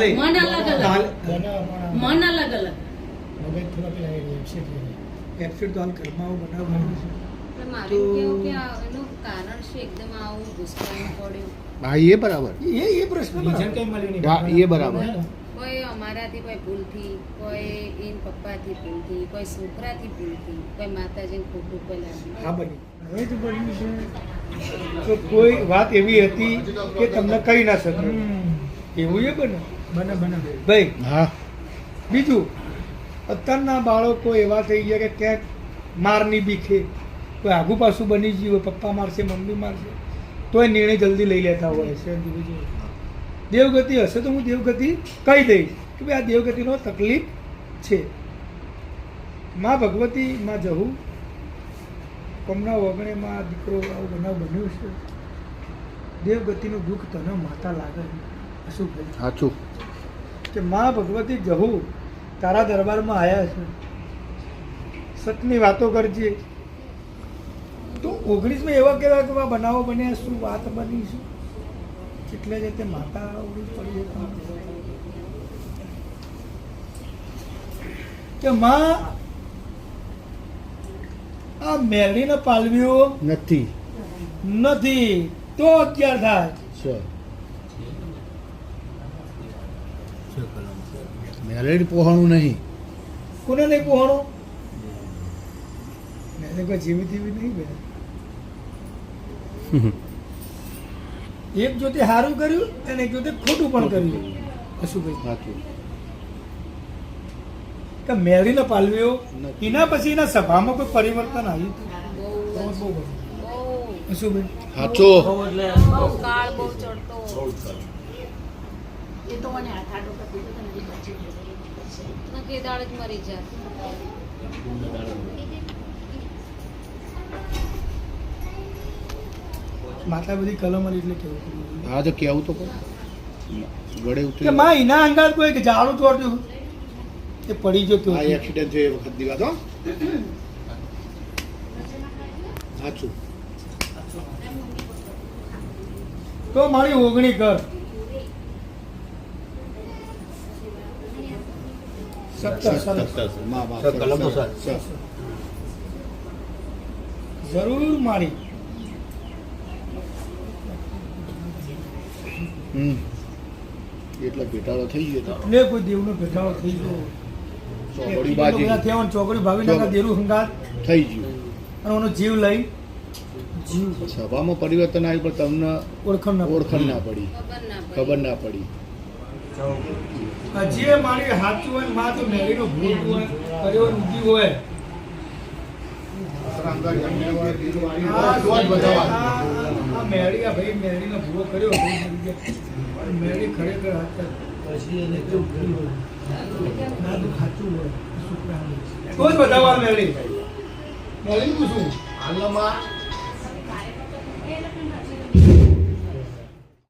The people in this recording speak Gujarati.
ચાલે મન અલગ અલગ ચાલે. મન અલગ અલગ એપ્સિડ તો હાલ ઘરમાં આવું બનાવવાનું છે. એટલે મારે એવું કેવું કે એનું કારણ શું એકદમ આવું ગુસ્સામાં પડ્યું? હા એ બરાબર એ પ્રશ્ન બરાબર. હા એ બરાબર કોઈ અમારાથી કોઈ ભૂલથી, કોઈ એન પપ્પાથી ભૂલથી, કોઈ છોકરાથી ભૂલથી, કોઈ માતાજીને ખોટું કોઈ લાગ્યું. હા બની હવે તો બન્યું છે તો કોઈ વાત એવી હતી કે તમને કહી ના શકે એવું એ બને ભાઈ. હા બીજું અત્યારના બાળકો એવા થઈ ગયા કે ક્યાંક મારની બીકે કોઈ આગુ પાછું બની ગયું હોય, પપ્પા મારશે મમ્મી મારશે તોય નિર્ણય જલ્દી લઈ લેતા હોય છે. દેવગતિ હશે તો હું દેવગતિ કહી દઈશ કે ભાઈ આ દેવગતિનો તકલીફ છે. માં ભગવતી માં જહું કમના વગણે માં દીકરો આવું બનાવ બન્યું છે. દેવગતિનું દુઃખ તને માતા લાગે શું ભાઈ સાચું કે માં ભગવતી જહું તારા દરબારમાં આવ્યા છે, સતની વાતો કરજે. તો 19માં એવા કેવા કેવા બનાવો બન્યા, શું વાત બની છે એટલે જ તે માતા અવળી પડી કે માં આ મેળીને પાલવીઓ નથી નથી તો અગિયાર થાય. મેરેડ પોહાણું નહીં કોને નહીં પહોંચો મેં કોઈ જીવી જીવી નહીં બે એક જોતે સારું કર્યું અને એક જોતે ખોટું પણ કર્યું. શું ભાઈ સાચું કે મેળીને પાલવીઓ એના પછી એના સભામાં કોઈ પરિવર્તન આવ્યું બહુ જ, હતું? બહુ શું ભાઈ સાચો બહુ કાળ બહુ ચડતો. એ તો મને હાથ આડો કરી દીધો તો નથી બચી ગયો. નક્કી દાળ જ મરી જાય. માતા બધી કલમ એટલે કેવું હા તો કેવું તો પણ ગળે કે ઉતરી માં એના અંગાત કોઈ ઝાડું તોડ્યું એ પડી ગયો આ તો એક્સિડન્ટ થયો એ વખત ની વાત હો સાચું તો મારી ઓગણી કર 17 માં માં કલમો સર. જરૂર મારી એટલે ભેટાળો થઈ ગયો તો એટલે કોઈ દેવનો પેટાળો થઈ ગયો. ચોકડી બાજી ચોકડી ભાવી નાખા દેરું હંગાત થઈ ગયું અને એનો જીવ લઈ જીવ સભામાં પરિવર્તન આવ્યું પણ તમને ઓળખણ ના ઓળખણ ના પડી, ખબર ના ખબર પડી. ના પડી. જે મારી સાચું હોય ને માં તો મેળીનો ભૂલ હોય કર્યો ઊંધી હોય આ મેળી આ ભાઈ મેળીનો ભૂલો કર્યો મેળી ખરેખર પછી એને કેવું કર્યું હોય ના તો સાચું હોય તો જ બતાવવા મેળી મેળી પૂછું હાલમાં